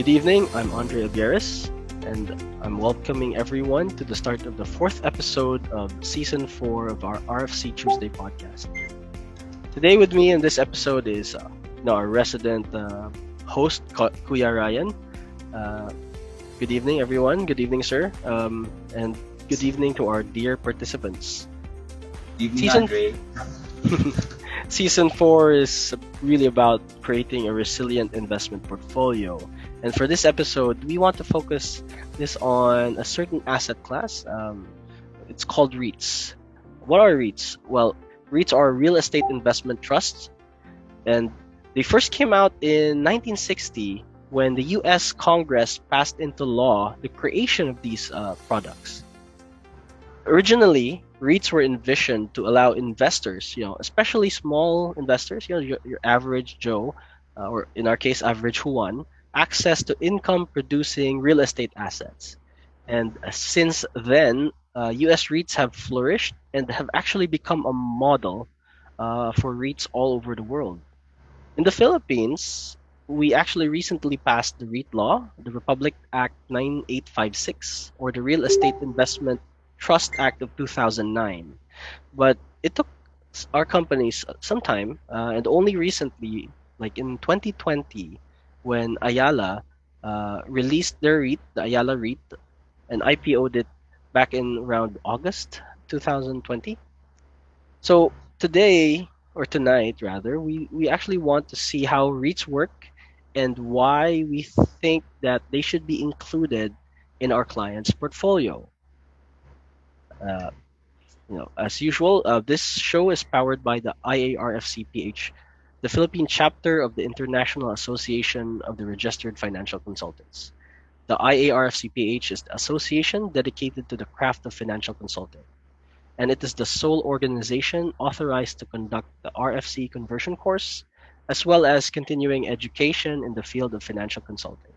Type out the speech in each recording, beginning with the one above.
Good evening, I'm Andre Abieres, and I'm welcoming everyone to the start of the fourth episode of Season 4 of our RFC Tuesday podcast. Today with me in this episode is our resident host, Kuya Ryan. Uh, Good evening, everyone. Good evening, sir. And good evening to our dear participants. Evening, Season Andre. Season 4 is really about creating a resilient investment portfolio. And for this episode, we want to focus this on a certain asset class. It's called REITs. What are REITs? Well, REITs are real estate investment trusts, and they first came out in 1960 when the U.S. Congress passed into law the creation of these products. Originally, REITs were envisioned to allow investors, especially small investors, your average Joe, or in our case, average Juan, access to income-producing real estate assets. And since then, U.S. REITs have flourished and have actually become a model for REITs all over the world. In the Philippines, we actually recently passed the REIT law, the Republic Act 9856, or the Real Estate Investment Trust Act of 2009. But it took our companies some time, and only recently, like in 2020, when Ayala released their REIT, the Ayala REIT, and IPO'd it back in around August 2020. So today, or tonight rather, we actually want to see how REITs work and why we think that they should be included in our client's portfolio. Uh, as usual, this show is powered by the IARFCPH, the Philippine chapter of the International Association of the Registered Financial Consultants. The IARFCPH is the association dedicated to the craft of financial consulting, and it is the sole organization authorized to conduct the RFC conversion course, as well as continuing education in the field of financial consulting.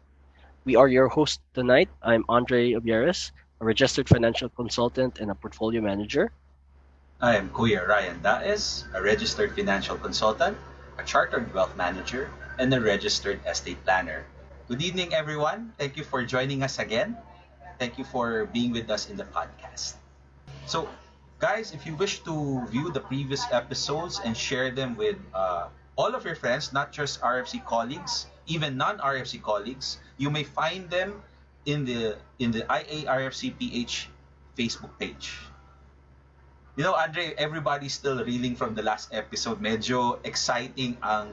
We are your hosts tonight. I'm Andre Obieres, a registered financial consultant and a portfolio manager. I am Kuya Ryan Daes, a registered financial consultant, a chartered wealth manager, and a registered estate planner. Good evening, everyone. Thank you for joining us again. Thank you for being with us in the podcast. So, guys, if you wish to view the previous episodes and share them with all of your friends, not just RFC colleagues, even non-RFC colleagues, you may find them in the IARFCPH Facebook page. You know, Andre, everybody's still reeling from the last episode. Medyo exciting ang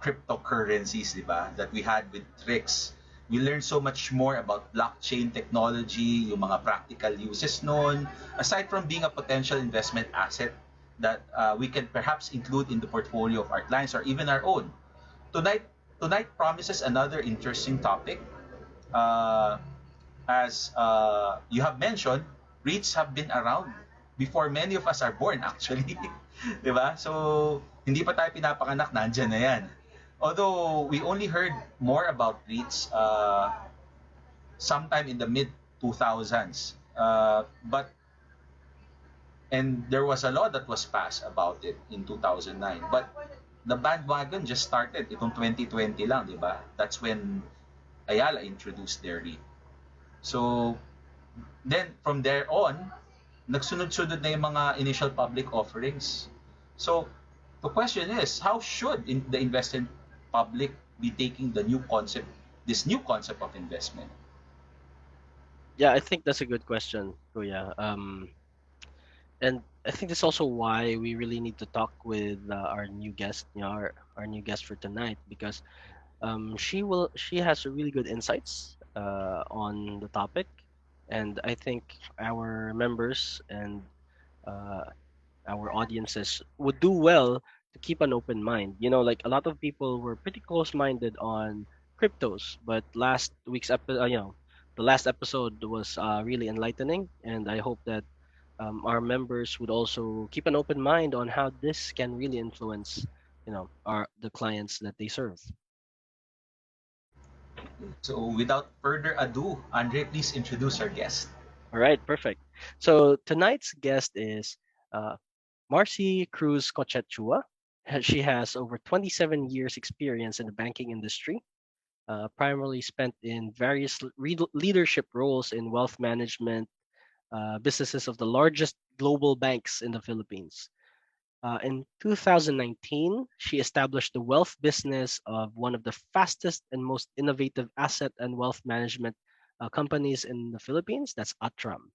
cryptocurrencies, di ba? That we had with Trix. We learned so much more about blockchain technology, yung mga practical uses noon, aside from being a potential investment asset that we can perhaps include in the portfolio of our clients or even our own. Tonight, tonight promises another interesting topic. As you have mentioned, REITs have been around before many of us are born actually. 'Di ba? So, hindi pa tayo pinapanganak, nandiyan na 'yan. Although we only heard more about REITs sometime in the mid 2000s. But and there was a law that was passed about it in 2009. But the bandwagon just started itong 2020 lang, 'di ba? That's when Ayala introduced their REIT. So, then from there on, nagsunod-sunod na yung mga initial public offerings. So, the question is, how should the investment public be taking this new concept of investment? Yeah, I think that's a good question, Kuya. And I think that's also why we really need to talk with our new guest, our new guest for tonight, because she has really good insights on the topic, and I think our members and uh, our audiences would do well to keep an open mind. Like a lot of people were pretty close-minded on cryptos, but the last episode was really enlightening, and I hope that our members would also keep an open mind on how this can really influence, the clients that they serve. So, without further ado, Andre, please introduce our guest. All right, perfect. So tonight's guest is uh, Marcy Cruz Cochechua. She has over 27 years experience in the banking industry. primarily spent in various leadership roles in wealth management businesses of the largest global banks in the Philippines. In 2019, she established the wealth business of one of the fastest and most innovative asset and wealth management companies in the Philippines. That's Atram.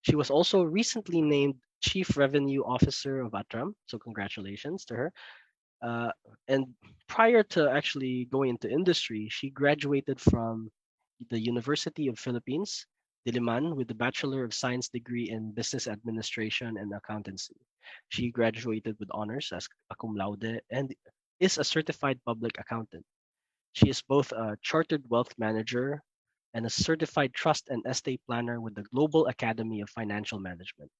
She was also recently named Chief Revenue Officer of Atram. So, congratulations to her. Uh, and prior to actually going into industry, she graduated from the University of Philippines, Diliman, with a Bachelor of Science degree in Business Administration and Accountancy. She graduated with honors as a cum laude and is a certified public accountant. She is both a chartered wealth manager and a certified trust and estate planner with the Global Academy of Financial Management.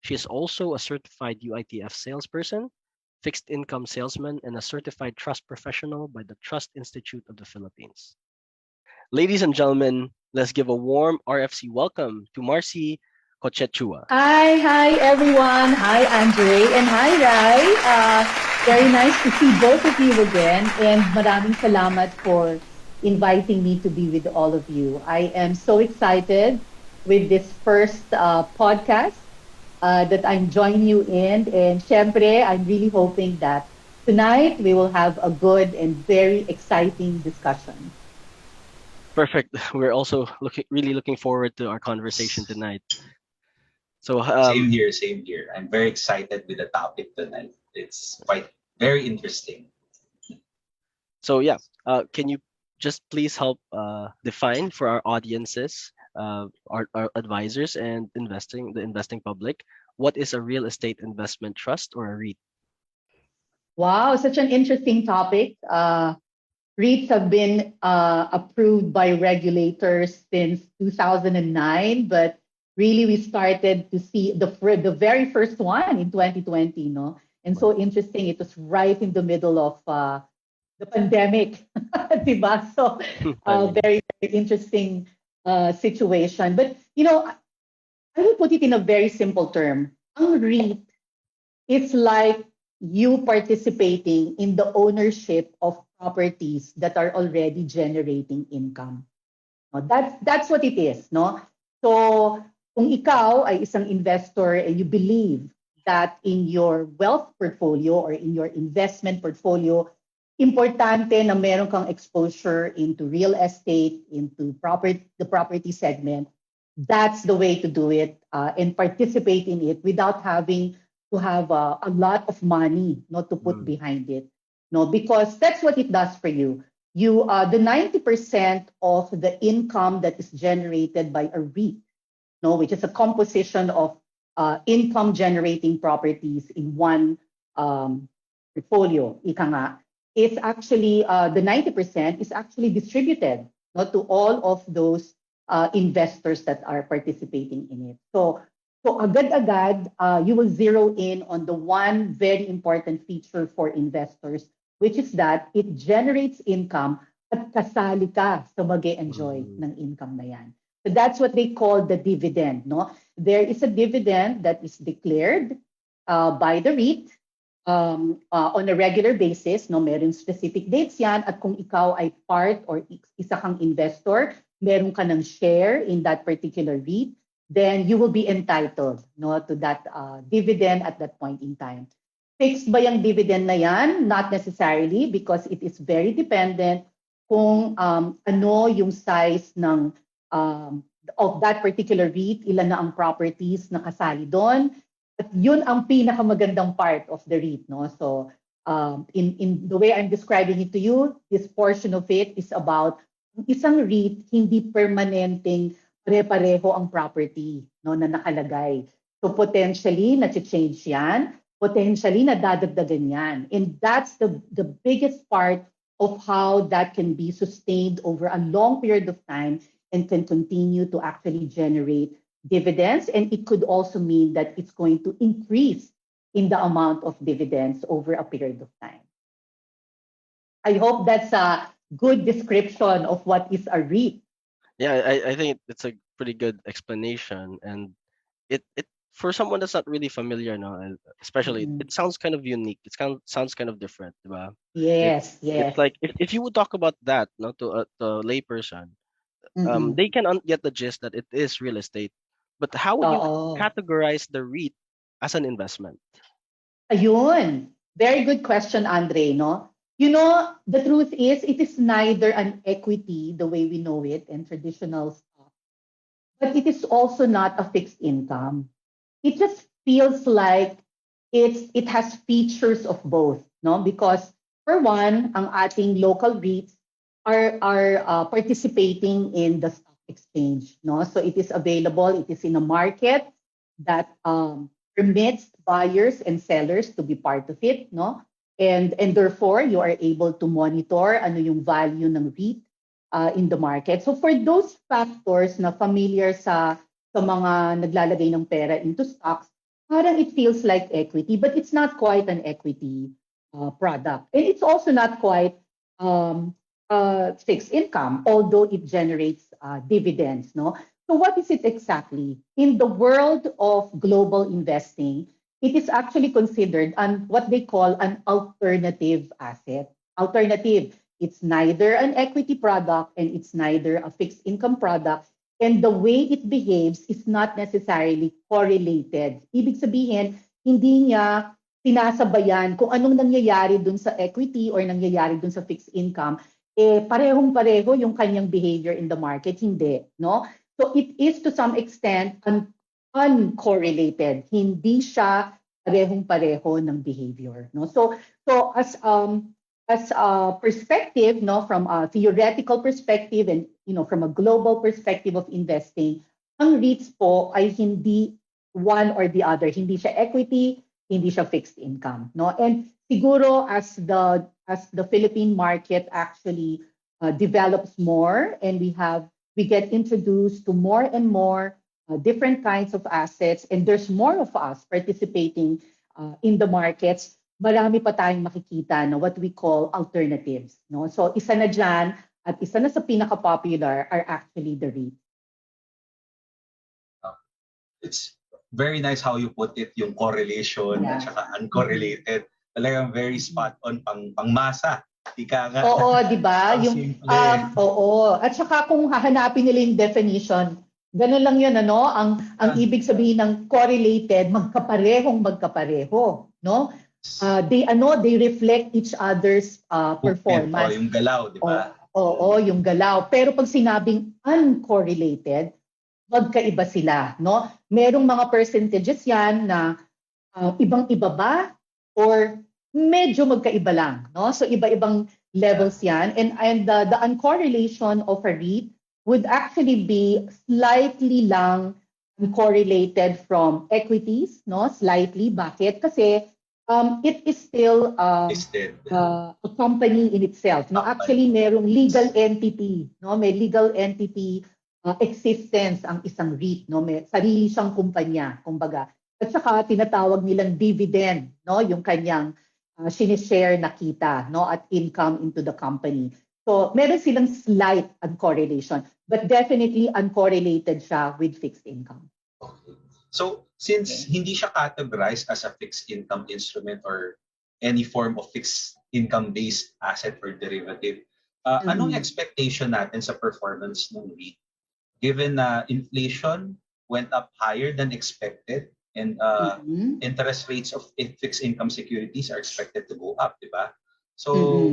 She is also a certified UITF salesperson, fixed income salesman, and a certified trust professional by the Trust Institute of the Philippines. Ladies and gentlemen, let's give a warm RFC welcome to Marcy Cochechua. Hi everyone. Hi Andre and hi Rai. Very nice to see both of you again and maraming salamat for inviting me to be with all of you. I am so excited with this first podcast that I'm joining you in, and syempre, I'm really hoping that tonight we will have a good and very exciting discussion. Perfect. We're also really looking forward to our conversation tonight. So, Same here, same here. I'm very excited with the topic tonight. It's quite very interesting. yeah, can you just please help define for our audiences, our advisors and the investing public, what is a real estate investment trust or a REIT? Wow, such an interesting topic. REITs have been approved by regulators since 2009, but really we started to see the very first one in 2020, no? And so interesting, it was right in the middle of the pandemic, diba? So Timing. very interesting situation. But I will put it in a very simple term. Ang REIT, it's like you participating in the ownership of properties that are already generating income. No, that's what it is, no? So, kung ikaw ay isang investor and you believe that in your wealth portfolio or in your investment portfolio, importante na meron kang exposure into real estate, into the property segment, that's the way to do it and participate in it without having to have a lot of money not to put Mm, behind it. No, because that's what it does for you. You the 90% of the income that is generated by a REIT, no, which is a composition of income generating properties in one portfolio, ika nga, is actually the 90% is actually distributed not to all of those investors that are participating in it. So agad-agad, you will zero in on the one very important feature for investors, which is that it generates income at kasali ka sa mag-enjoy mm, ng income na yan. So that's what they call the dividend. No, there is a dividend that is declared by the REIT on a regular basis. No, meron specific dates yan. At kung ikaw ay part or isa kang investor, meron ka ng share in that particular REIT, then you will be entitled no to that dividend at that point in time. Fixed ba yung dividend na yan? Not necessarily because it is very dependent kung ano yung size ng of that particular REIT, ilan na ang properties na kasali doon. At yun ang pinakamagandang part of the REIT. No? So in the way I'm describing it to you, this portion of it is about isang REIT hindi permanenteng pare-pareho ang property no, na nakalagay. So potentially, na-change yan. Potentially, nadadagdagan yan. And that's the biggest part of how that can be sustained over a long period of time and can continue to actually generate dividends. And it could also mean that it's going to increase in the amount of dividends over a period of time. I hope that's a good description of what is a REIT. yeah, I think it's a pretty good explanation, and it for someone that's not really familiar, no, and especially Mm-mm. it sounds kind of unique. Sounds kind of different, diba? It Yes, it's yes. like if you would talk about that, no, to a layperson, Mm-mm. they can get the gist that it is real estate. But how would you Oo. categorize the REIT as an investment? Ayun. Very good question, Andre, no? You know, the truth is, it is neither an equity the way we know it and traditional stock, but it is also not a fixed income. It just feels like it has features of both, no? Because for one, ang ating local REITs are participating in the stock exchange, no? So it is available. It is in a market that permits buyers and sellers to be part of it, no? And therefore you are able to monitor ano yung value ng REIT in the market. So for those factors na familiar sa mga naglalagay ng pera into stocks, parang it feels like equity, but it's not quite an equity product. And it's also not quite um, fixed income, although it generates dividends. No? So what is it exactly? In the world of global investing, it is actually considered what they call an alternative asset. Alternative. It's neither an equity product and it's neither a fixed income product, and the way it behaves is not necessarily correlated. Ibig sabihin, hindi niya sinasabayan kung anong nangyayari dun sa equity or nangyayari dun sa fixed income, parehong-pareho yung kanyang behavior in the market. Hindi, no? So it is to some extent uncorrelated. Hindi siya parehong-pareho ng behavior, no? So as a perspective, no, from a theoretical perspective and from a global perspective of investing, ang REITs po ay hindi one or the other. Hindi siya equity, hindi siya fixed income, no? And siguro as the Philippine market actually develops more and we get introduced to more and more different kinds of assets and there's more of us participating in the markets, marami pa tayong makikita na what we call alternatives, no? So isa na diyan at isa na sa pinaka-popular are actually the REIT. It's very nice how you put it, yung correlation at Yeah. saka uncorrelated. Talagang very spot on, pangmasa. Ika nga. Oo, 'di ba? Ang Yung simple. oo. At saka kung hahanapin nila yung definition, ganun lang 'yun ano, ang ibig sabihin ng correlated, magkapareho, no? They reflect each other's Movement, performance. yung galaw, di ba? Oo, yung galaw. Pero pag sinabing uncorrelated, magkaiba sila, no? Merong mga percentages 'yan na ibang-iba ba or medyo magkaiba lang, no? So iba-ibang levels 'yan, and the uncorrelation of a REIT would actually be slightly lang uncorrelated from equities, no? Slightly. Bakit? Kasi it is still Listed. a company in itself, no? Actually merong legal entity, no? May legal entity existence ang isang REIT, no? May sarili siyang kumpanya, kumbaga. At saka tinatawag nilang dividend, no? Yung kanyang sinishare na kita, no? At income into the company. So meron silang slight uncorrelation, but definitely uncorrelated siya with fixed income. Okay. So, since hindi siya categorized as a fixed income instrument or any form of fixed income-based asset or derivative, anong expectation natin sa performance ng REIT? Given na inflation went up higher than expected and interest rates of fixed income securities are expected to go up, di ba? So,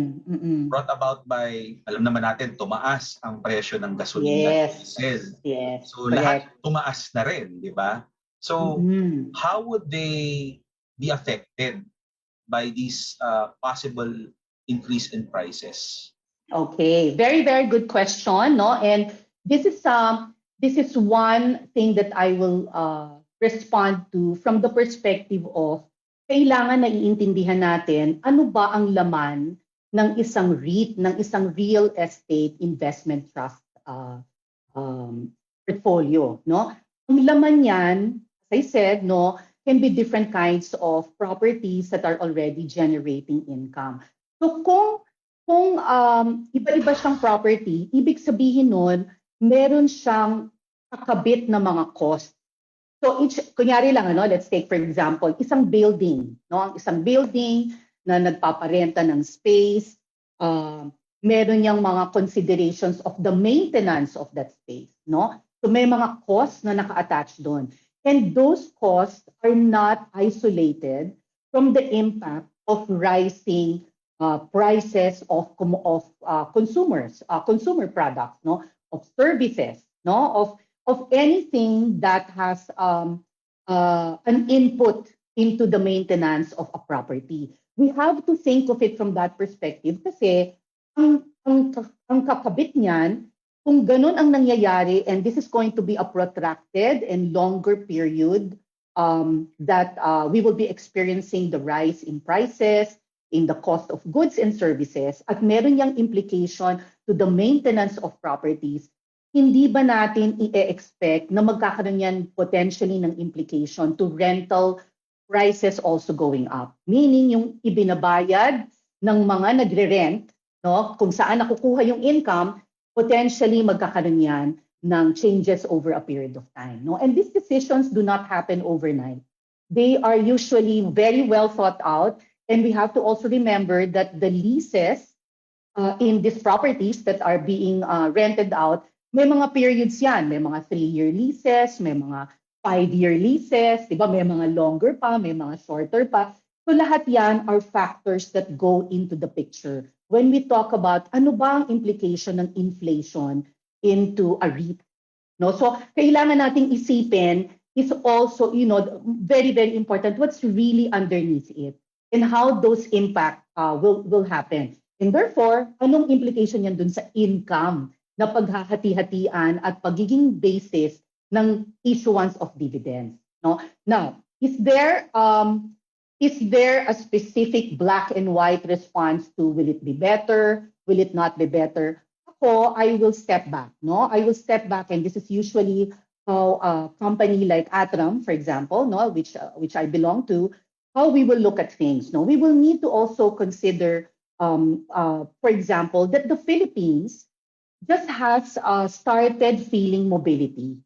brought about by, alam naman natin, tumaas ang presyo ng gasolina at diesel. Yes. So, Correct. lahat tumaas na rin, di ba? So, how would they be affected by these possible increase in prices? Okay, very, very good question, no? And this is one thing that I will respond to from the perspective of kailangan na iintindihan natin ano ba ang laman ng isang REIT, ng isang real estate investment trust portfolio, no? Ang laman niyan, as I said, no, can be different kinds of properties that are already generating income. So kung iba-iba siyang property, ibig sabihin nun, meron siyang kakabit na mga cost. So kunyari lang, ano, let's take for example, isang building, no? Ang isang building na nagpaparenta ng space, meron niyang mga considerations of the maintenance of that space, no? So may mga costs na naka-attach doon. And those costs are not isolated from the impact of rising prices of consumers, consumer products, no? Of services, no? Of anything that has an input into the maintenance of a property. We have to think of it from that perspective kasi ang kakabit niyan, kung ganun ang nangyayari and this is going to be a protracted and longer period that we will be experiencing the rise in prices, in the cost of goods and services, at meron niyang implication to the maintenance of properties, hindi ba natin i-expect na magkakaroon yan potentially ng implication to rental prices also going up? Meaning yung ibinabayad ng mga nagre-rent, no, kung saan nakukuha yung income, potentially magkakaroon yan ng changes over a period of time. No? And these decisions do not happen overnight. They are usually very well thought out, and we have to also remember that the leases in these properties that are being rented out, may mga periods yan. May mga 3-year leases, may mga 5-year leases, di ba? May mga longer pa, may mga shorter pa. So lahat yan are factors that go into the picture when we talk about ano ba ang implication ng inflation into a REIT. No? So kailangan nating isipin is also, very, very important what's really underneath it and how those impact will happen. And therefore, anong implication yan dun sa income na paghahati-hatian at pagiging basis ng issuance of dividends. No? Now, is there a specific black and white response to will it be better, will it not be better? Ako, I will step back. No, I will step back, and this is usually how a company like Atram, for example, no, which I belong to, how we will look at things. No, we will need to also consider, for example, that the Philippines just has started feeling mobility.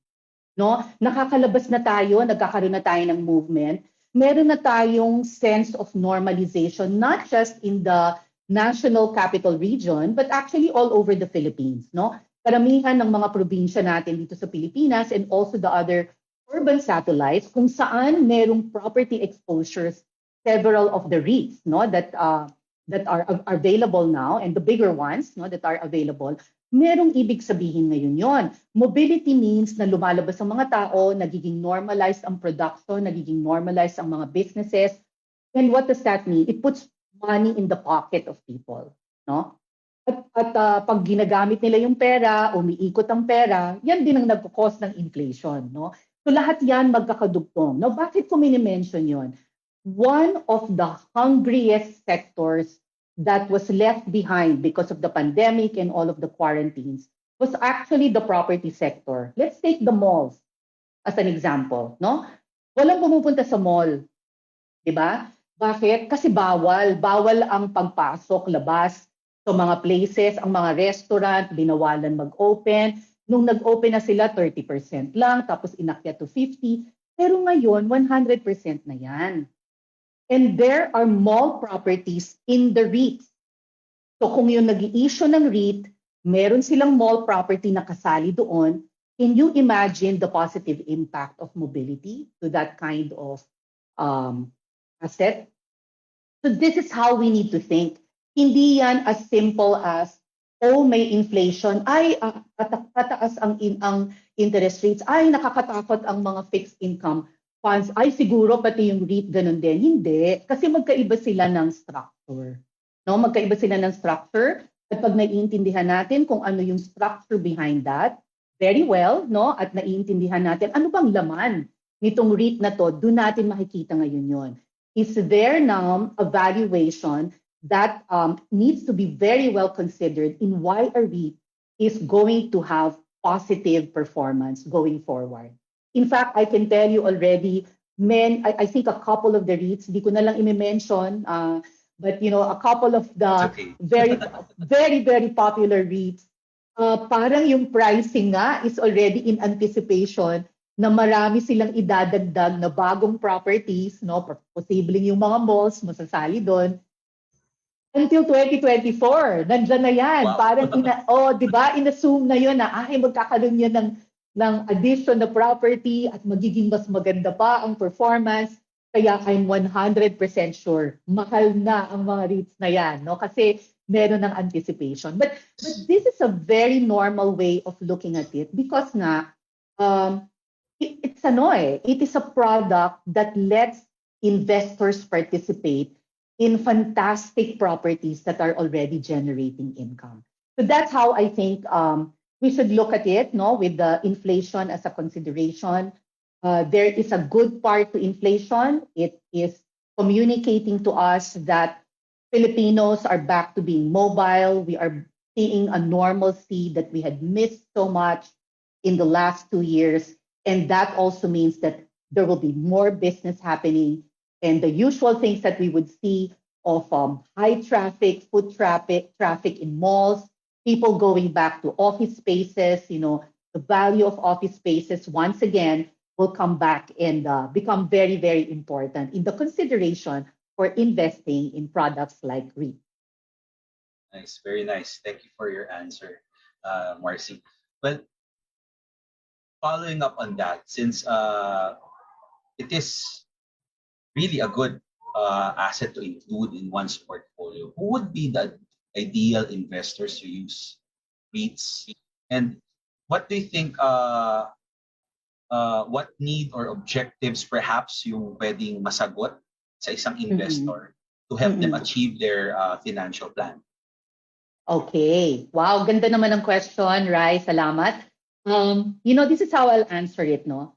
No, nakakalabas na tayo, nagkakaroon na tayo ng movement. Meron na tayong sense of normalization, not just in the national capital region, but actually all over the Philippines. No, karamihan ng mga probinsya natin dito sa Pilipinas and also the other urban satellites kung saan merong property exposures, several of the REITs, no, that are available now, and the bigger ones, no, that are available, merong ibig sabihin ngayon yon. Mobility means na lumalabas ang mga tao, nagiging normalized ang production, nagiging normalized ang mga businesses. And what does that mean? It puts money in the pocket of people, no? At pag ginagamit nila yung pera, umiikot ang pera, yan din ang nagko-cause ng inflation, no? So lahat yan magkakadugtong. Now, bakit ko mini-mention yon? One of the hungriest sectors that was left behind because of the pandemic and all of the quarantines was actually the property sector. Let's take the malls as an example, no? Walang pumupunta sa mall, 'di ba? Bakit? Kasi bawal ang pagpasok, labas sa mga places, ang mga restaurant binawalan mag-open. Nung nag-open na sila 30% lang, tapos inakyat to 50, pero ngayon 100% na 'yan. And there are mall properties in the REITs. So kung yung nag-i-issue ng REIT, meron silang mall property na kasali doon, can you imagine the positive impact of mobility to that kind of asset? So this is how we need to think. Hindi yan as simple as, oh, may inflation, ay tataas ang interest rates, ay nakakatakot ang mga fixed income funds, ay siguro pati yung REIT ganun din. Hindi, kasi magkaiba sila ng structure. No, magkaiba sila ng structure, at pag naiintindihan natin kung ano yung structure behind that, very well, no, at naiintindihan natin ano bang laman nitong REIT na to, doon natin makikita ngayon yon. Is there now a valuation that needs to be very well considered in why a REIT is going to have positive performance going forward? In fact, I can tell you already, I think a couple of the REITs, di ko na lang i-mention, but a couple of the Okay. very, very, very popular REITs, parang yung pricing nga is already in anticipation na marami silang idadagdag na bagong properties, no? Posibleng yung mga malls masasali doon. Until 2024, nandiyan na yan. Wow. Parang, di ba, inassume na yun na, magkakaroon yan ng addition na property at magiging mas maganda pa ang performance. Kaya I'm 100% sure, mahal na ang mga REITs na yan, no? Kasi meron ng anticipation. But this is a very normal way of looking at it because nga, it is a product that lets investors participate in fantastic properties that are already generating income. So that's how I think we should look at it, no, with the inflation as a consideration. There is a good part to inflation. It is communicating to us that Filipinos are back to being mobile. We are seeing a normalcy that we had missed so much in the last 2 years. And that also means that there will be more business happening. And the usual things that we would see of high traffic, foot traffic in malls, people going back to office spaces, the value of office spaces once again will come back and become very, very important in the consideration for investing in products like REIT. Nice, very nice. Thank you for your answer, Marcy. Well, following up on that, since it is really a good asset to include in one's portfolio, who would be the ideal investors to use REITs? And what do you think, what need or objectives perhaps yung pwedeng masagot sa isang investor to help them achieve their financial plan? Okay. Wow, ganda naman ng question, Rai. Salamat. This is how I'll answer it, no?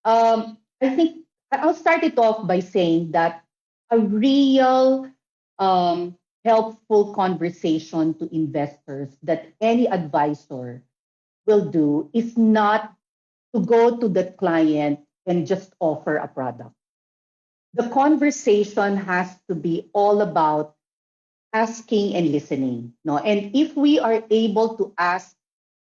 I think I'll start it off by saying that a real helpful conversation to investors that any advisor will do is not to go to the client and just offer a product. The conversation has to be all about asking and listening, no? And if we are able to ask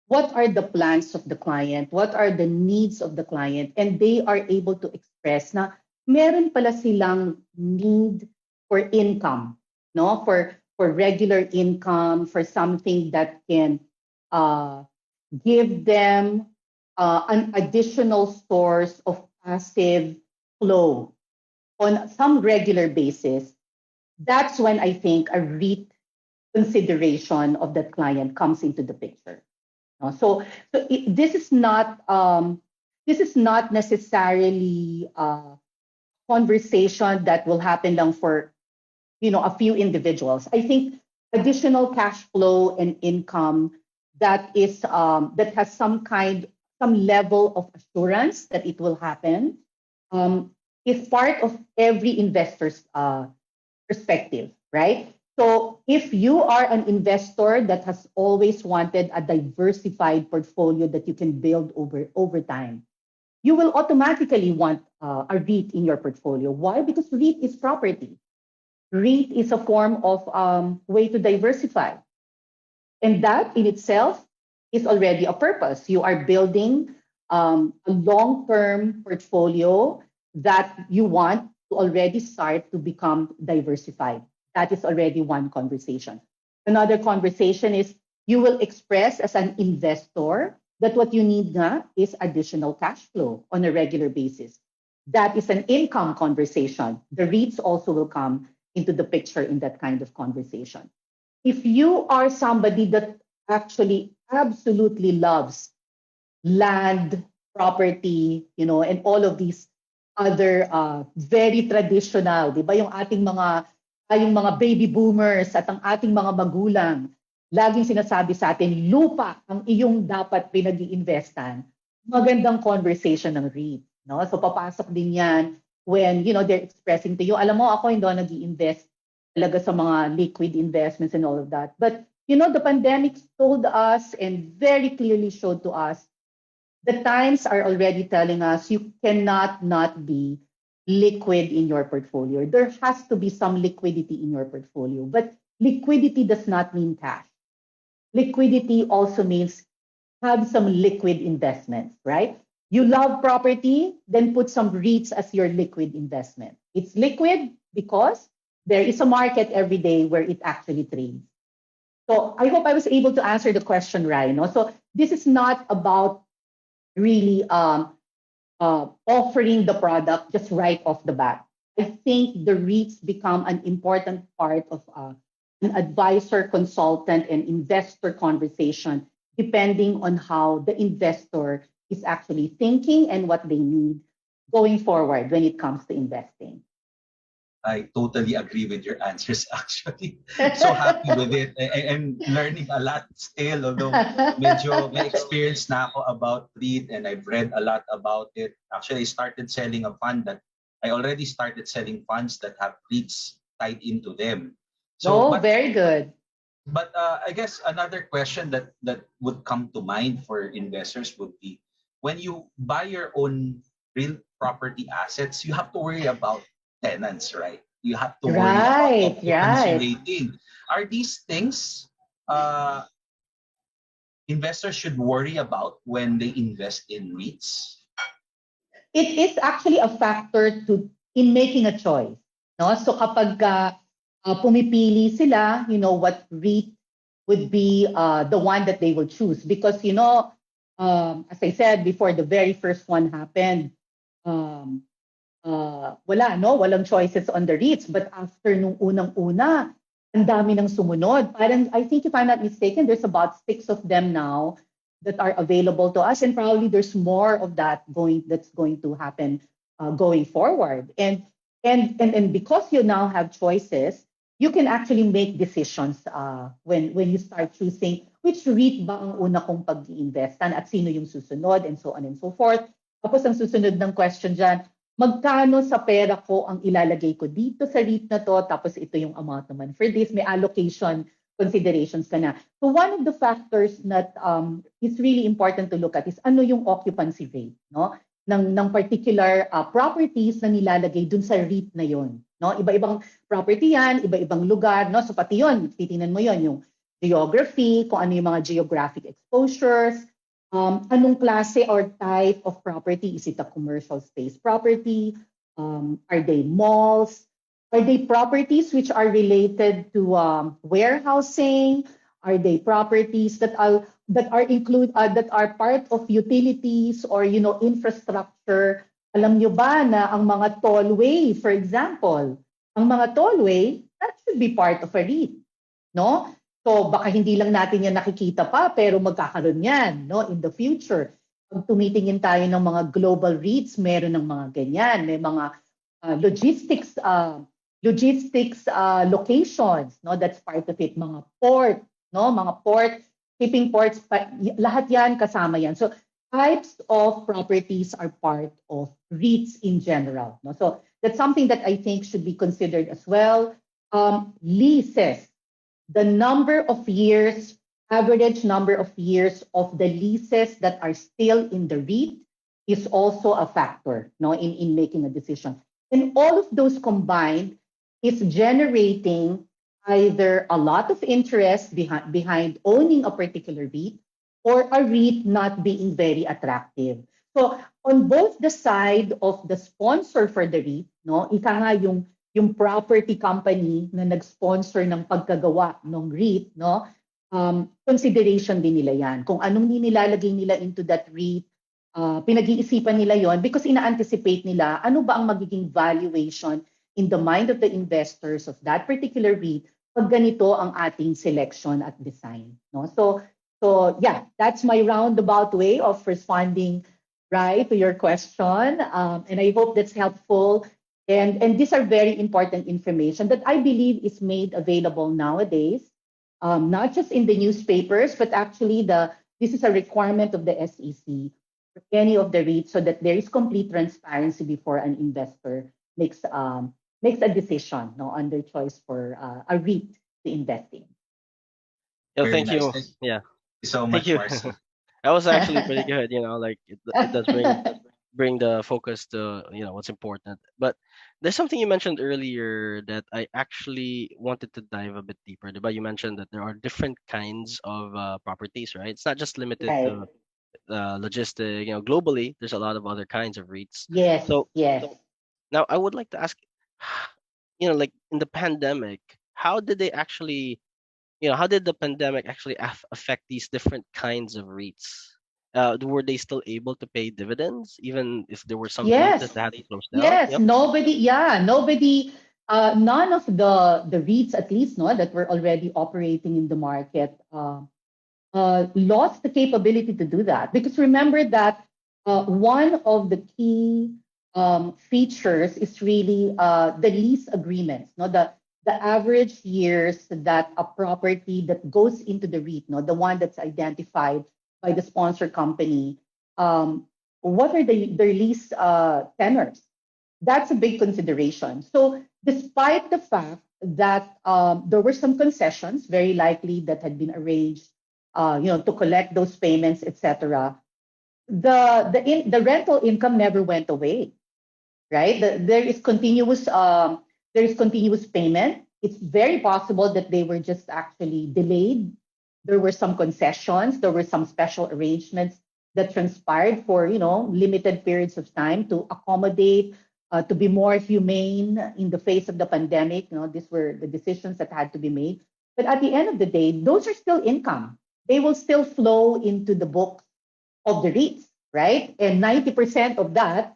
what are the plans of the client, what are the needs of the client, and they are able to express na meron pala silang need for income, no? For regular income, for something that can give them an additional source of passive flow on some regular basis. That's when I think a REIT consideration of that client comes into the picture. This is not necessarily a conversation that will happen lang for a few individuals. I think additional cash flow and income that has some level of assurance that it will happen is part of every investor's perspective, right? So if you are an investor that has always wanted a diversified portfolio that you can build over time, you will automatically want a REIT in your portfolio. Why? Because REIT is property. REIT is a form of way to diversify. And that in itself is already a purpose. You are building a long-term portfolio that you want to already start to become diversified. That is already one conversation. Another conversation is you will express as an investor that what you need na is additional cash flow on a regular basis. That is an income conversation. The REITs also will come into the picture in that kind of conversation. If you are somebody that actually absolutely loves land, property, and all of these other very traditional, di ba, yung mga baby boomers at ang ating mga magulang, laging sinasabi sa atin, lupa ang iyong dapat pinag-iinvestan. Magandang conversation ng REIT, no? So papasok din yan when, they're expressing to you, alam mo, ako hindi ako nag-i-invest talaga sa mga liquid investments and all of that. But, the pandemic told us and very clearly showed to us the times are already telling us you cannot not be liquid in your portfolio. There has to be some liquidity in your portfolio. But liquidity does not mean cash. Liquidity also means have some liquid investments, right? You love property, then put some REITs as your liquid investment. It's liquid because there is a market every day where it actually trades. So I hope I was able to answer the question right. No? So this is not about really offering the product just right off the bat. I think the REITs become an important part of an advisor, consultant, and investor conversation, depending on how the investor is actually thinking and what they need going forward when it comes to investing. I totally agree with your answers, actually. So happy with it. I'm learning a lot still, although medyo may experience na ako about REIT and I've read a lot about it. Actually, I started selling a fund that I already started selling funds that have REITs tied into them. So, Oh, very good. I guess another question that would come to mind for investors would be when you buy your own real property assets, you have to worry about tenants, right? You have to worry about Right, occupancy right. rating. Are these things investors should worry about when they invest in REITs? It is actually a factor to in making a choice. No? So kapag pumipili sila, what REIT would be the one that they will choose. Because, as I said before, the very first one happened, um, walang choices on the REITs. But after nung unang-una, ang dami ng sumunod. Parang, I think if I'm not mistaken, there's about 6 of them now that are available to us, and probably there's more of that's going to happen going forward. And because you now have choices, you can actually make decisions when you start choosing which REIT ba ang una kong pag-iinvestan at sino yung susunod and so on and so forth. Tapos ang susunod ng question dyan, magkano sa pera ko ang ilalagay ko dito sa REIT na to, tapos ito yung amount naman for this, may allocation considerations ka na. So one of the factors that is really important to look at is ano yung occupancy rate, no? Ng particular properties na nilalagay dun sa REIT na yon, no? Iba-ibang property yan, iba-ibang lugar, no? So pati yon, titingnan mo yon, yung geography, kung ano yung mga geographic exposures, anong klase or type of property? Is it a commercial space property? Are they malls? Are they properties which are related to warehousing? Are they properties that are part of utilities or infrastructure? Alam nyo ba na ang mga tollway, for example, ang mga tollway, that should be part of a REIT, no? So baka hindi lang natin yan nakikita pa pero magkakaroon yan, no, in the future. Pag tumitingin tayo ng mga global REITs, meron ng mga ganyan, may mga logistics locations, no, that's part of it, mga port, no, mga port, shipping ports, lahat yan kasama yan. So types of properties are part of REITs in general, no. So that's something that I think should be considered as well. Leases, the number of years, average number of years of the leases that are still in the REIT is also a factor, no, in making a decision. And all of those combined is generating either a lot of interest behind owning a particular REIT or a REIT not being very attractive. So on both the side of the sponsor for the REIT, no, ika nga yung property company na nag-sponsor ng pagkagawa ng REIT, no, consideration din nila yan. Kung anong nilalagay nila into that REIT, pinag-iisipan nila yon because ina-anticipate nila ano ba ang magiging valuation in the mind of the investors of that particular REIT pag ganito ang ating selection at design. No? So yeah, that's my roundabout way of responding right to your question. And I hope that's helpful. And these are very important information that I believe is made available nowadays, not just in the newspapers, but actually this is a requirement of the SEC for any of the REITs so that there is complete transparency before an investor makes a decision, no, on their choice for a REIT to invest in. Very Thank nice. you. Thank Yeah, you so thank much, you. Marcy. That was actually pretty good. Like it does bring the focus to what's important. But there's something you mentioned earlier that I actually wanted to dive a bit deeper. But you mentioned that there are different kinds of properties, right? It's not just limited Right. to logistic. Globally, there's a lot of other kinds of REITs. Yes, So yes. now I would like to ask, like in the pandemic, how did they actually, how did the pandemic actually affect these different kinds of REITs? Were they still able to pay dividends even if there were some REITs that Yes, had to close down? yes. Yep. Nobody, yeah, nobody, none of the REITs, at least, no, that were already operating in the market, lost the capability to do that. Because remember that one of the key features is really the lease agreements, no, the average years that a property that goes into the REIT, no, the one that's identified by the sponsor company, um, what are their lease tenors? That's a big consideration. So, despite the fact that there were some concessions, very likely that had been arranged, to collect those payments, etc., the rental income never went away, right? There is continuous payment. It's very possible that they were just actually delayed. There were some concessions. There were some special arrangements that transpired for limited periods of time to accommodate, to be more humane in the face of the pandemic. These were the decisions that had to be made. But at the end of the day, those are still income. They will still flow into the books of the REITs, right? And 90% of that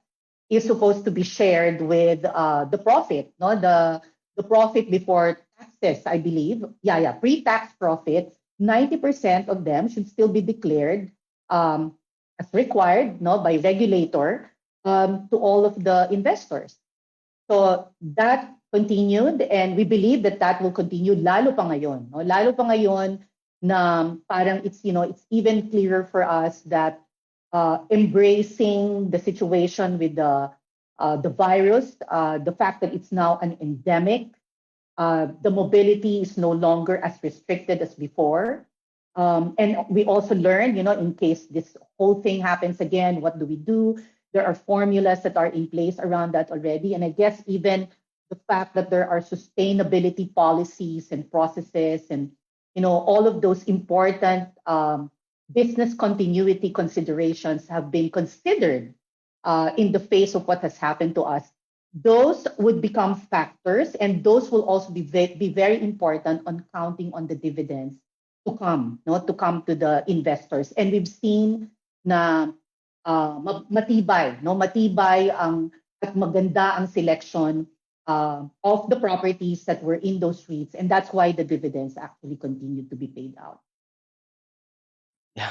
is supposed to be shared with the profit, no? The profit before taxes, I believe. Yeah, yeah, pre-tax profit. 90% of them should still be declared as required, no, by regulator to all of the investors. So that continued, and we believe that that will continue lalo pa ngayon, no? Lalo pa ngayon na parang it's even clearer for us that embracing the situation with the virus, the fact that it's now an endemic, the mobility is no longer as restricted as before. And we also learned, in case this whole thing happens again, what do we do? There are formulas that are in place around that already. And I guess even the fact that there are sustainability policies and processes and, all of those important business continuity considerations have been considered in the face of what has happened to us. Those would become factors, and those will also be very important on counting on the dividends to come, no, to come to the investors. And we've seen na matibay, no, matibay ang at maganda ang selection of the properties that were in those REITs, and that's why the dividends actually continue to be paid out. Yeah.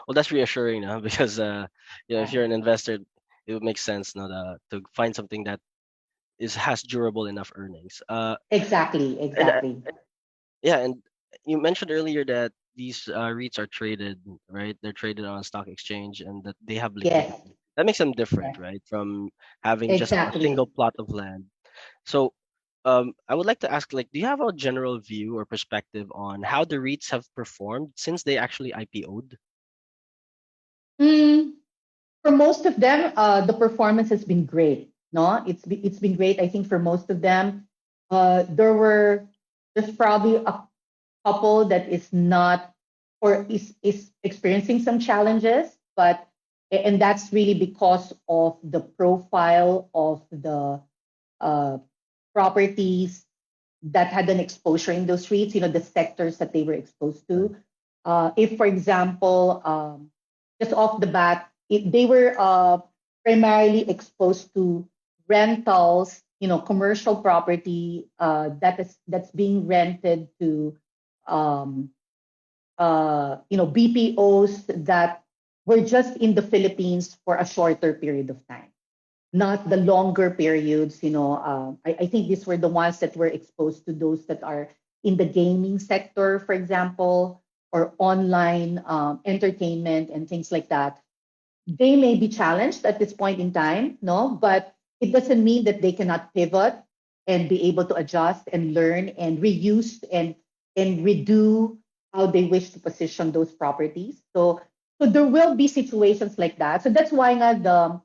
Well, that's reassuring, no? Because if Yeah. you're an investor, it would make sense, no, to find something that has durable enough earnings. Exactly, And exactly. yeah, and you mentioned earlier that these REITs are traded, right? They're traded on a stock exchange, and that they have Yes, liquidity. That makes them different, yes, right, from having just a single exactly. plot of land. So, I would like to ask, like, do you have a general view or perspective on how the REITs have performed since they actually IPO'd? Mm, for most of them, the performance has been great. No, it's been great. I think for most of them, there's probably a couple that is not or is experiencing some challenges, but and that's really because of the profile of the uh, properties that had an exposure in those streets, the sectors that they were exposed Right. to. If, for example, just off the bat, they were primarily exposed to rentals, commercial property that's being rented to, um, BPOs that were just in the Philippines for a shorter period of time, not the longer periods. I think these were the ones that were exposed to those that are in the gaming sector, for example, or online entertainment and things like that. They may be challenged at this point in time, no, but it doesn't mean that they cannot pivot and be able to adjust and learn and reuse and redo how they wish to position those properties. So there will be situations like that. So that's why nga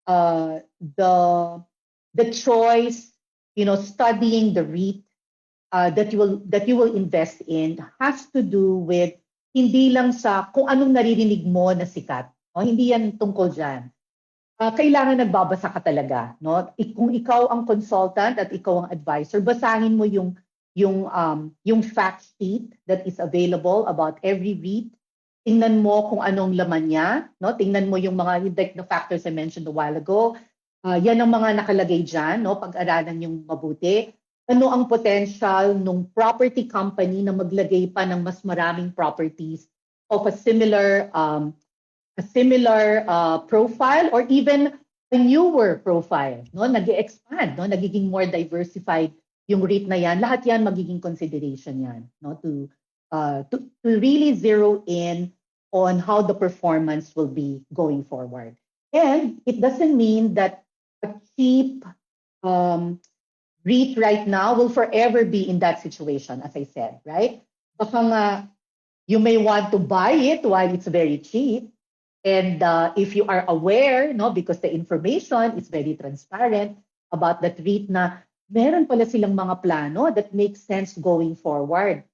uh, the the choice, studying the REIT that you will invest in has to do with hindi lang sa kung anong naririnig mo na sikat. No? Hindi yan tungkol dyan. Kailangan nagbabasa ka talaga, no? Kung ikaw ang consultant at ikaw ang advisor, basahin mo yung fact sheet that is available about every REIT. Tingnan mo kung anong laman niya, no? Tingnan mo yung mga like the factors I mentioned a while ago. Yan ang mga nakalagay diyan, no? Pag-aralan yung mabuti. Ano ang potential ng property company na maglagay pa ng mas maraming properties of a similar profile or even a newer profile, no? Nag-expand, no? Nagiging more diversified yung REIT na yan. Lahat yan magiging consideration yan, no? To really zero in on how the performance will be going forward. And it doesn't mean that a cheap um, REIT right now will forever be in that situation, as I said, right? Baka nga, you may want to buy it while it's very cheap. And if you are aware, no, because the information is very transparent about that REIT na meron pala silang mga plano that makes sense going forward,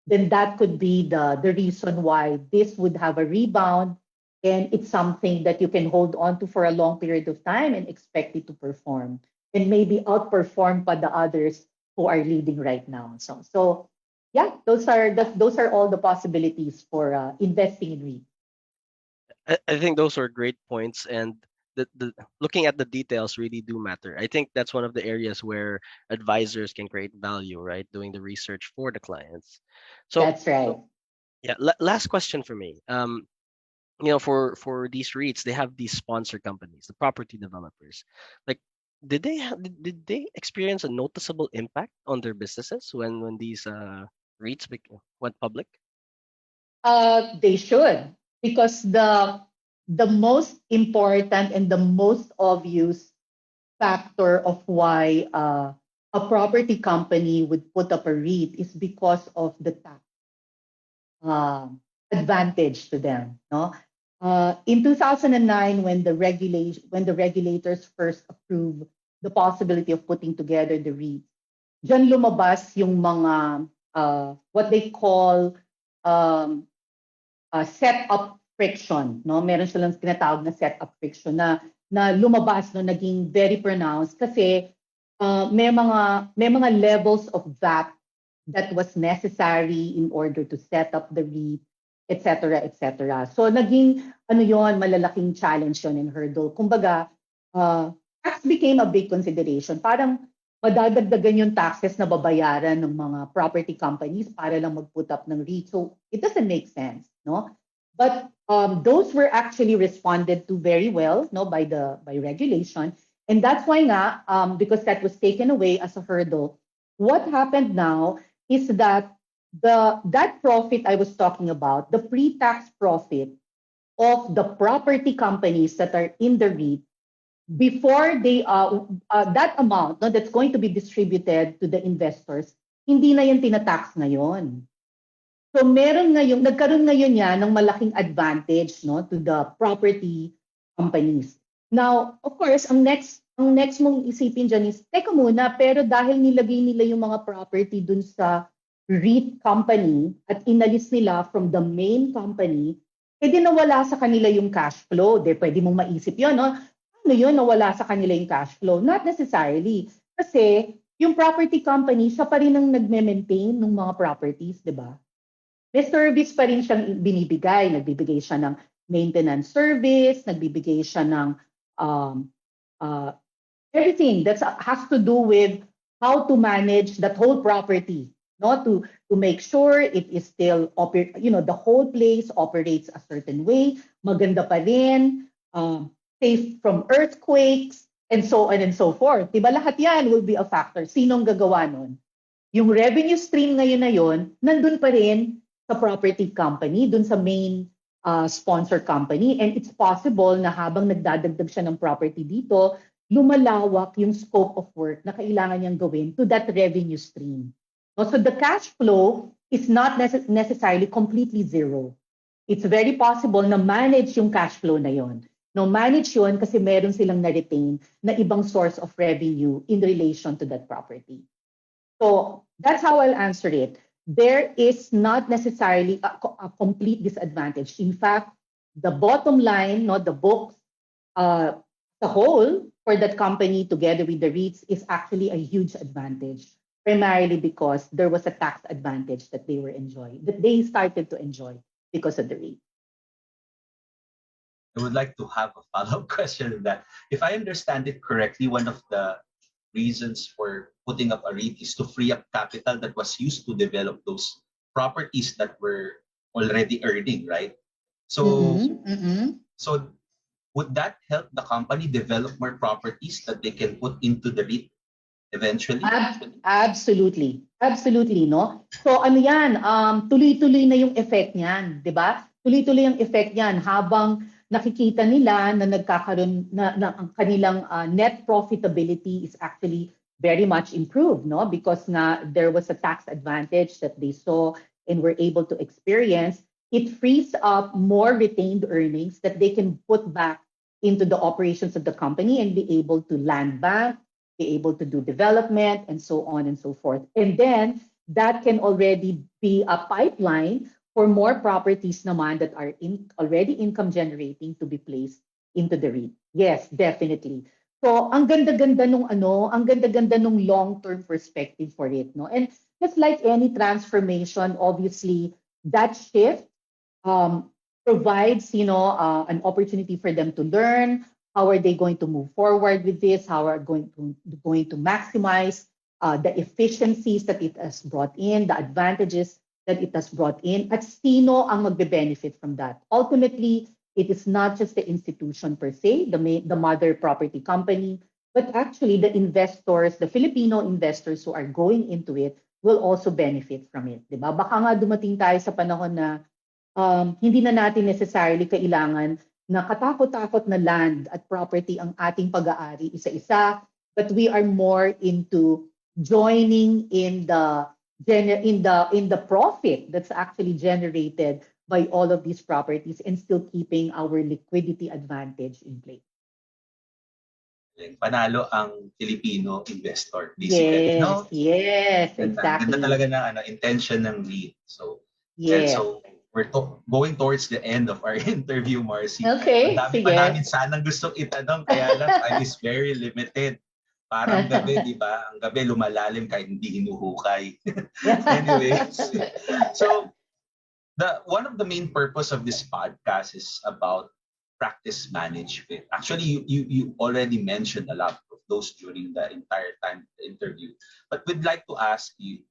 then that could be the reason why this would have a rebound, and it's something that you can hold on to for a long period of time and expect it to perform and maybe outperform pa the others who are leading right now. So yeah, those are all the possibilities for investing in REIT. I think those are great points, and the looking at the details really do matter. I think that's one of the areas where advisors can create value, right? Doing the research for the clients. So That's right. yeah, last question for me. For these REITs, they have these sponsor companies, the property developers. Like, did they experience a noticeable impact on their businesses when these REITs went public? They should, because the most important and the most obvious factor of why a property company would put up a REIT is because of the tax uh, advantage to them. No, in 2009, when the regulators first approved the possibility of putting together the REIT, diyan lumabas yung mga what they call um, set-up friction, no? Meron silang tinatawag na set-up friction na lumabas, no, naging very pronounced kasi may mga levels of VAT that was necessary in order to set up the REIT, etc., etc. So naging ano yon, malalaking challenge yon and hurdle. Kumbaga, tax became a big consideration. Parang madadagdagan yung taxes na babayaran ng mga property companies para lang mag-put up ng REIT. So it doesn't make sense, no? But those were actually responded to very well, no, by regulation, and that's why nga, because that was taken away as a hurdle. What happened now is that that profit I was talking about, the pre-tax profit of the property companies that are in the REIT, before that amount, no, that's going to be distributed to the investors, hindi na yan tinatax ngayon. So nagkaroon ngayon yan ng malaking advantage, no, to the property companies. Now, of course, ang next mong isipin dyan is, teka muna, pero dahil nilagay nila yung mga property dun sa REIT company at inalis nila from the main company, di nawala sa kanila yung cash flow. Pwede mong maisip yun, no? Ano yun, nawala sa kanila yung cash flow? Not necessarily. Kasi yung property company, siya pa rin ang nagme-maintain ng mga properties, di ba? May service pa rin siyang binibigay. Nagbibigay siya ng maintenance service, nagbibigay siya ng everything that has to do with how to manage that whole property, no? To make sure it is still the whole place operates a certain way, maganda pa rin, safe from earthquakes, and so on and so forth. Diba lahat yan will be a factor. Sinong gagawa nun? Yung revenue stream ngayon na yun, nandun pa rin sa property company, dun sa main sponsor company. And it's possible na habang nagdadagdag siya ng property dito, lumalawak yung scope of work na kailangan niyang gawin to that revenue stream. So the cash flow is not necessarily completely zero. It's very possible na manage yung cash flow na yon. No, manage yun kasi meron silang na-retain na ibang source of revenue in relation to that property. So that's how I'll answer it. there is not necessarily a complete disadvantage. In fact, the bottom line, not the books, the whole for that company together with the REITs is actually a huge advantage, primarily because there was a tax advantage that they were enjoying, that they started to enjoy because of the REIT. I would like to have a follow-up question on that. If I understand it correctly, one of the reasons for putting up a REIT is to free up capital that was used to develop those properties that were already earning, right? So, Mm-mm, mm-mm. so would that help the company develop more properties that they can put into the REIT eventually? Absolutely. Absolutely, no? So ano yan, tuloy-tuloy na yung effect niyan, di ba? Tuloy-tuloy yung effect niyan habang nakikita nila na nagkakaroon na ang kanilang net profitability is actually very much improved, no? Because na there was a tax advantage that they saw and were able to experience. It frees up more retained earnings that they can put back into the operations of the company and be able to land bank, be able to do development, and so on and so forth. And then that can already be a pipeline for more properties naman that are already income generating to be placed into the REIT. Yes, definitely. So ang ganda-ganda nung ang ganda-ganda nung long-term perspective for it, no? And just like any transformation, obviously that shift um, provides, an opportunity for them to learn. How are they going to move forward with this? How are going to maximize the efficiencies that it has brought in, the advantages that it has brought in, at sino ang magbe-benefit from that? Ultimately, it is not just the institution per se, the mother property company, but actually the investors, the Filipino investors who are going into it will also benefit from it. Diba? Baka nga dumating tayo sa panahon na hindi na natin necessarily kailangan na katakot-takot na land at property ang ating pag-aari isa-isa, but we are more into joining in the profit that's actually generated by all of these properties and still keeping our liquidity advantage in place. Panalo ang Filipino investor, basically, Yes, no? yes, Ganda exactly. talaga ng intention ng REIT. So, well, Yes. we're going towards the end of our interview, Marcy. Ang Okay, dami pa namin sige. sanang gustong itanong, kaya lang time is very limited. Parang gabi, di ba? Ang gabi lumalalim kahit hindi hinuhukay. Anyways, so one of the main purpose of this podcast is about practice management. Actually, you already mentioned a lot of those during the entire time of the interview. But we'd like to ask you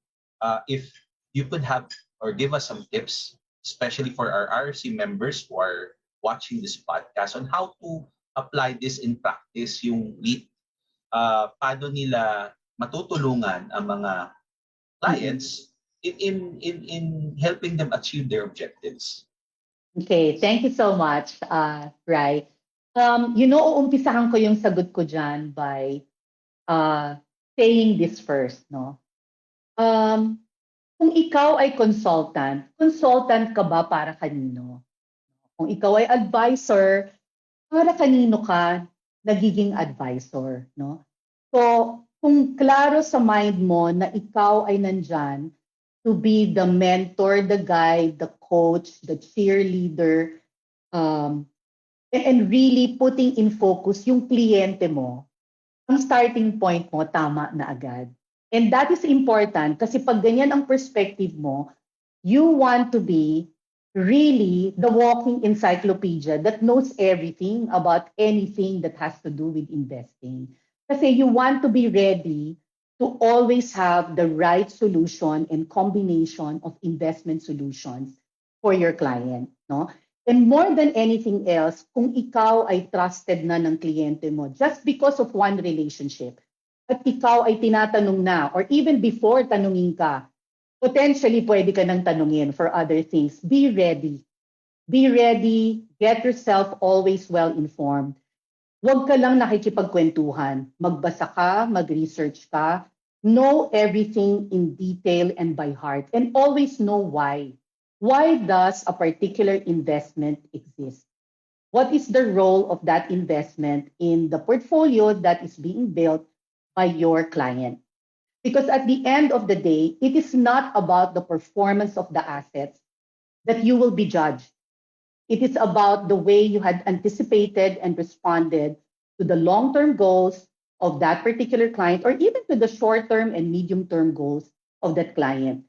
if you could have or give us some tips, especially for our RC members who are watching this podcast, on how to apply this in practice, yung lead, paano nila matutulungan ang mga clients in helping them achieve their objectives. Okay, thank you so much, Rai. Uumpisahan ko yung sagot ko dyan by saying this first, no? Kung ikaw ay consultant ka ba para kanino? Kung ikaw ay advisor, para kanino ka nagiging advisor, no? So, kung klaro sa mind mo na ikaw ay nandyan to be the mentor, the guide, the coach, the cheerleader, um, and really putting in focus yung kliyente mo, ang starting point mo, tama na agad. And that is important kasi pag ganyan ang perspective mo, you want to be really the walking encyclopedia that knows everything about anything that has to do with investing. Kasi you want to be ready to always have the right solution and combination of investment solutions for your client, no? And more than anything else, kung ikaw ay trusted na ng kliyente mo just because of one relationship, at ikaw ay tinatanong na, or even before tanungin ka, potentially pwede ka nang tanungin for other things. Be ready. Be ready. Get yourself always well informed. Huwag ka lang nakikipagkwentuhan. Magbasa ka, mag-research ka, know everything in detail and by heart, and always know why. Why does a particular investment exist? What is the role of that investment in the portfolio that is being built by your client? Because at the end of the day, it is not about the performance of the assets that you will be judged. It is about the way you had anticipated and responded to the long term goals of that particular client or even to the short term and medium term goals of that client.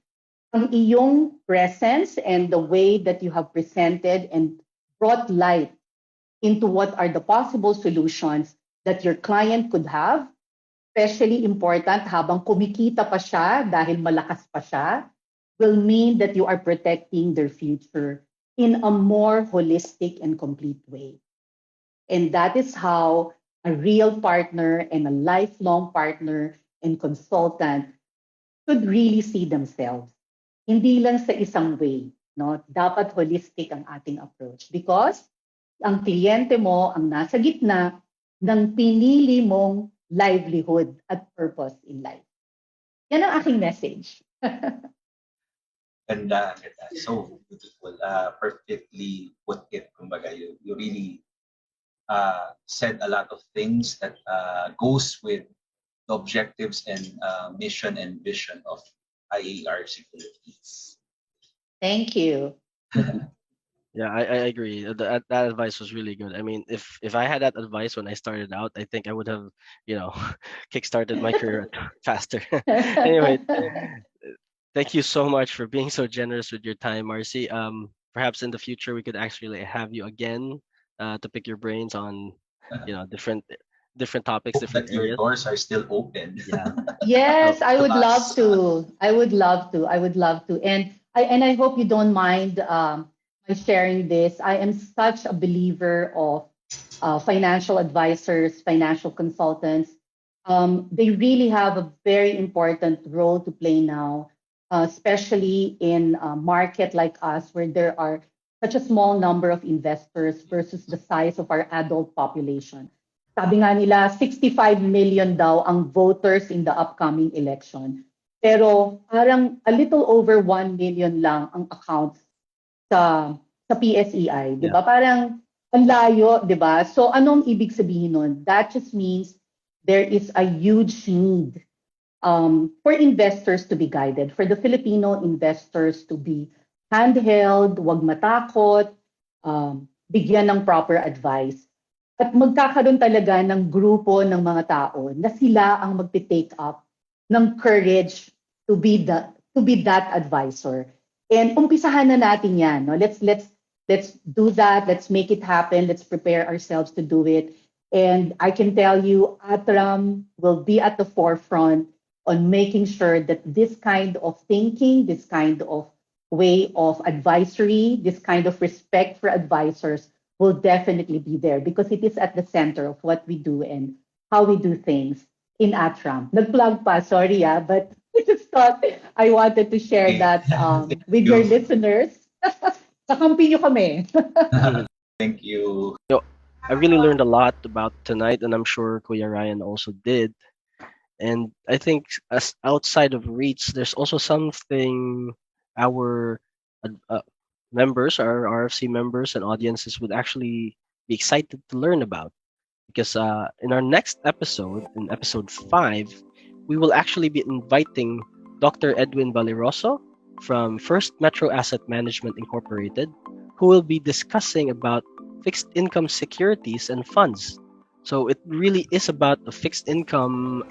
Ang iyong presence and the way that you have presented and brought light into what are the possible solutions that your client could have, especially important habang kumikita pa siya dahil malakas pa siya, will mean that you are protecting their future in a more holistic and complete way. And that is how a real partner and a lifelong partner and consultant should really see themselves. Hindi lang sa isang way, no? Dapat holistic ang ating approach because ang kliyente mo ang nasa gitna ng pinili mong livelihood at purpose in life. Yan ang aking message. Ganda, ganda. So beautiful. Perfectly put it. Kumbaga, you really said a lot of things that goes with the objectives and mission and vision of IARC Philippines. Thank you. Yeah, I agree. That advice was really good. I mean, if I had that advice when I started out, I think I would have, you know, kickstarted my career faster. Anyway, thank you so much for being so generous with your time, Marcy. Perhaps in the future we could actually have you again to pick your brains on, different topics, Hope different that your areas. doors are still open. Yeah. So Yes, I would To love us. to. I would love to. I would love to. And I hope you don't mind my sharing this. I am such a believer of financial advisors, financial consultants. They really have a very important role to play now, especially in a market like us where there are such a small number of investors versus the size of our adult population. Sabi nga nila, 65 million daw ang voters in the upcoming election. Pero parang a little over 1 million lang ang accounts sa PSEI, 'di yeah, ba? Parang ang layo, 'di ba? So anong ibig sabihin nun? That just means there is a huge need for investors to be guided, for the Filipino investors to be handheld, wag matakot, bigyan ng proper advice. At magkakaroon talaga ng grupo ng mga tao na sila ang magte-take up ng courage to be that advisor. And umpisahan na natin 'yan, no? Let's do that. Let's make it happen. Let's prepare ourselves to do it. And I can tell you, Atram will be at the forefront on making sure that this kind of thinking, this kind of way of advisory, this kind of respect for advisors will definitely be there because it is at the center of what we do and how we do things in Atram. Nag-plug pa, sorry but I just thought I wanted to share that with your You. listeners. Kakampi nyo kami. Thank you. I really learned a lot about tonight, and I'm sure Kuya Ryan also did. And I think as outside of REITs, there's also something our members, our RFC members and audiences would actually be excited to learn about. Because in our next episode, in episode 5, we will actually be inviting Dr. Edwin Baliroso from First Metro Asset Management Incorporated, who will be discussing about fixed income securities and funds. So it really is about a fixed income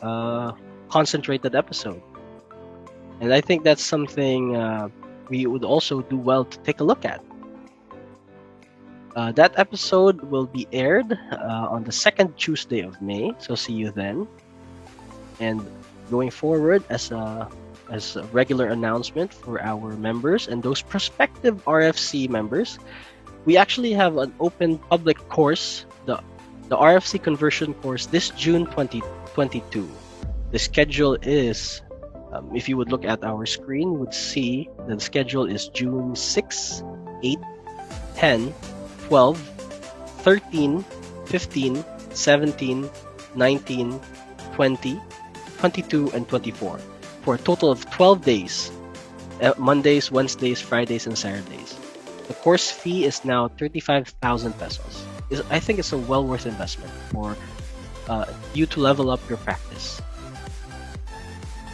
concentrated episode. And I think that's something we would also do well to take a look at. That episode will be aired on the second Tuesday of May, so see you then. And going forward, as a regular announcement for our members and those prospective RFC members, we actually have an open public course, the RFC conversion course, this June 2022. The schedule is, if you would look at our screen, you would see the schedule is June 6, 8, 10, 12, 13, 15, 17, 19, 20, 22, and 24 for a total of 12 days, Mondays, Wednesdays, Fridays, and Saturdays. The course fee is now 35,000 pesos. I think it's a well worth investment for you to level up your practice.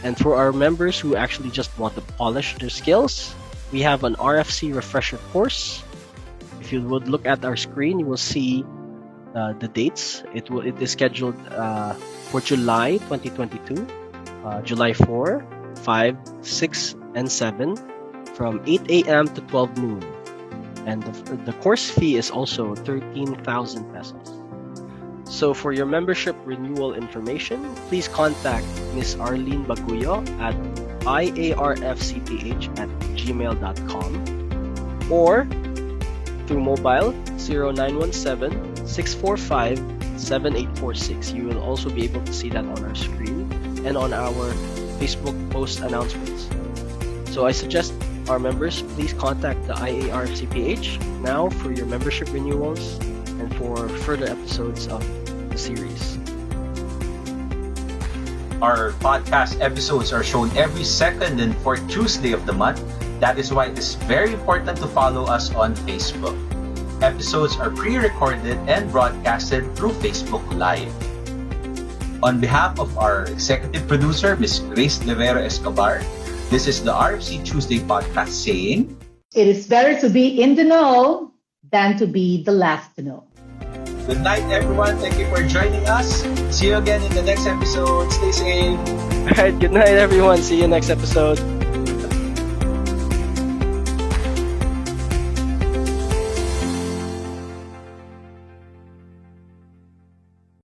And for our members who actually just want to polish their skills, we have an RFC refresher course. If you would look at our screen, you will see the dates. It is scheduled for July 2022, July 4, 5, 6, and 7 from 8 a.m. to 12 noon. And the course fee is also 13,000 pesos. So for your membership renewal information, please contact Ms. Arlene Baguyo at iarfcph@gmail.com or through mobile 0917-645-7846. You will also be able to see that on our screen and on our Facebook post announcements. So I suggest our members please contact the IARFCPH now for your membership renewals and for further episodes of the series. Our podcast episodes are shown every second and fourth Tuesday of the month. That is why it is very important to follow us on Facebook. Episodes are pre-recorded and broadcasted through Facebook Live. On behalf of our executive producer, Ms. Grace Levero Escobar, this is the RFC Tuesday podcast saying, It is better to be in the know than to be the last to know. good night, everyone. Thank you for joining us. See you again in the next episode. Stay safe. All right, good night, everyone. See you next episode.